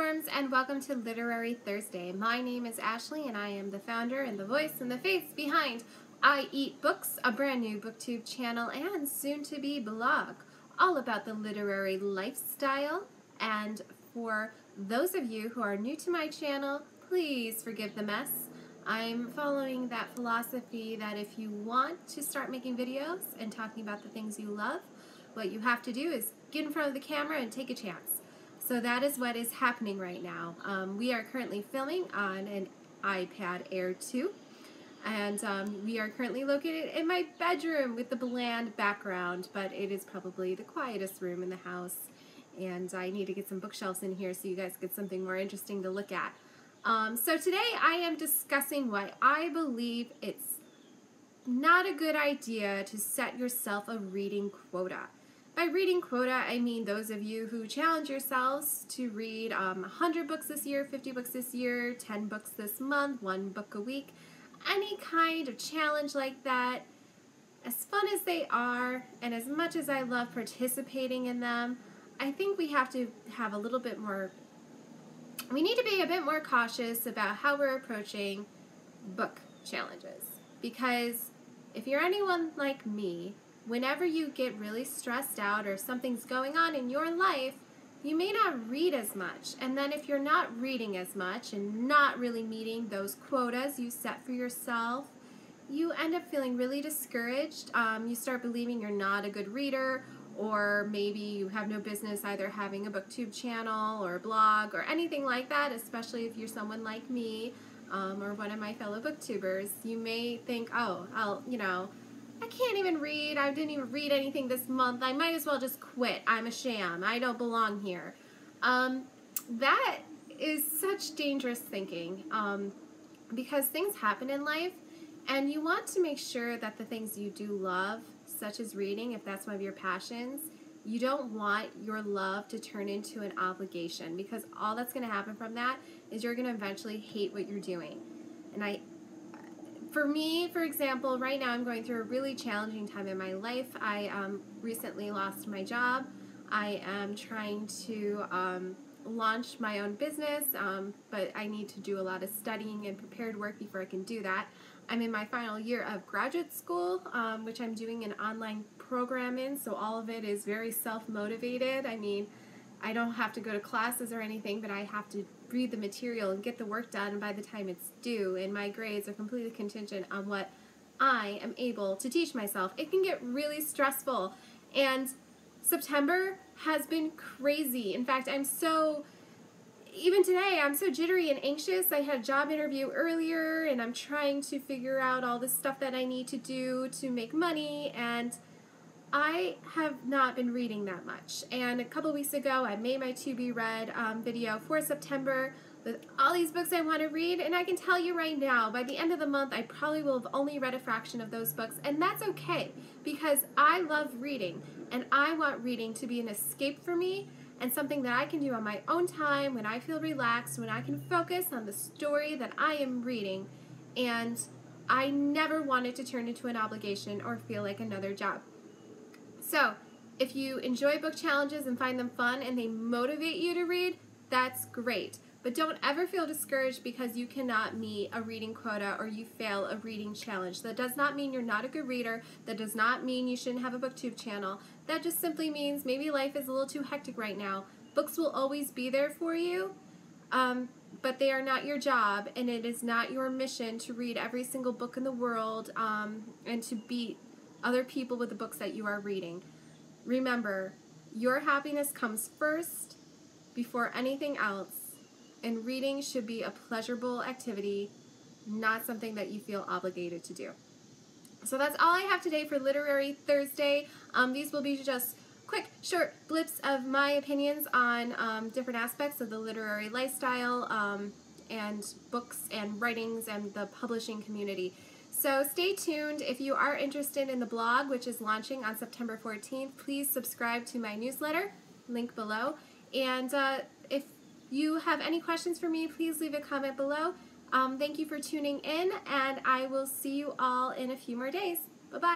bookworms, and welcome to Literary Thursday. My name is Ashley, and I am the founder and the voice and the face behind I Eat Books, a brand new booktube channel and soon-to-be blog, all about the literary lifestyle. And for those of you who are new to my channel, please forgive the mess. I'm following that philosophy that if you want to start making videos and talking about the things you love, what you have to do is get in front of the camera and take a chance. So that is what is happening right now. We are currently filming on an iPad Air 2, and we are currently located in my bedroom with the bland background, but it is probably the quietest room in the house, and I need to get some bookshelves in here so you guys get something more interesting to look at. So today I am discussing why I believe it's not a good idea to set yourself a reading quota. By reading quota, I mean those of you who challenge yourselves to read 100 books this year, 50 books this year, 10 books this month, 1 book a week, any kind of challenge like that. As fun as they are, and as much as I love participating in them, I think we have to have a little bit more, we need to be a bit more cautious about how we're approaching book challenges. Because if you're anyone like me, whenever you get really stressed out or something's going on in your life, you may not read as much. And then if you're not reading as much and not really meeting those quotas you set for yourself, you end up feeling really discouraged. You start believing you're not a good reader, or maybe you have no business either having a booktube channel or a blog or anything like that, especially if you're someone like me or one of my fellow booktubers. You may think, oh, I can't even read. I didn't even read anything this month. I might as well just quit. I'm a sham. I don't belong here. That is such dangerous thinking because things happen in life, and you want to make sure that the things you do love, such as reading, if that's one of your passions, you don't want your love to turn into an obligation, because all that's going to happen from that is you're going to eventually hate what you're doing. And for me, for example, right now I'm going through a really challenging time in my life. I recently lost my job. I am trying to launch my own business, but I need to do a lot of studying and prepared work before I can do that. I'm in my final year of graduate school, which I'm doing an online program in, so all of it is very self-motivated. I mean, I don't have to go to classes or anything, but I have to read the material and get the work done by the time it's due, and my grades are completely contingent on what I am able to teach myself. It can get really stressful, and September has been crazy. In fact, even today, I'm so jittery and anxious. I had a job interview earlier, and I'm trying to figure out all the stuff that I need to do to make money, and I have not been reading that much. And a couple weeks ago, I made my to be read video for September with all these books I want to read, and I can tell you right now, by the end of the month, I probably will have only read a fraction of those books, and that's okay, because I love reading, and I want reading to be an escape for me, and something that I can do on my own time when I feel relaxed, when I can focus on the story that I am reading, and I never want it to turn into an obligation or feel like another job. So, if you enjoy book challenges and find them fun and they motivate you to read, that's great. But don't ever feel discouraged because you cannot meet a reading quota or you fail a reading challenge. That does not mean you're not a good reader. That does not mean you shouldn't have a booktube channel. That just simply means maybe life is a little too hectic right now. Books will always be there for you, but they are not your job, and it is not your mission to read every single book in the world and to beat other people with the books that you are reading. Remember, your happiness comes first before anything else, and reading should be a pleasurable activity, not something that you feel obligated to do. So that's all I have today for Literary Thursday. These will be just quick, short blips of my opinions on different aspects of the literary lifestyle and books and writings and the publishing community. So stay tuned. If you are interested in the blog, which is launching on September 14th, please subscribe to my newsletter, link below. And if you have any questions for me, please leave a comment below. Thank you for tuning in, and I will see you all in a few more days. Bye-bye.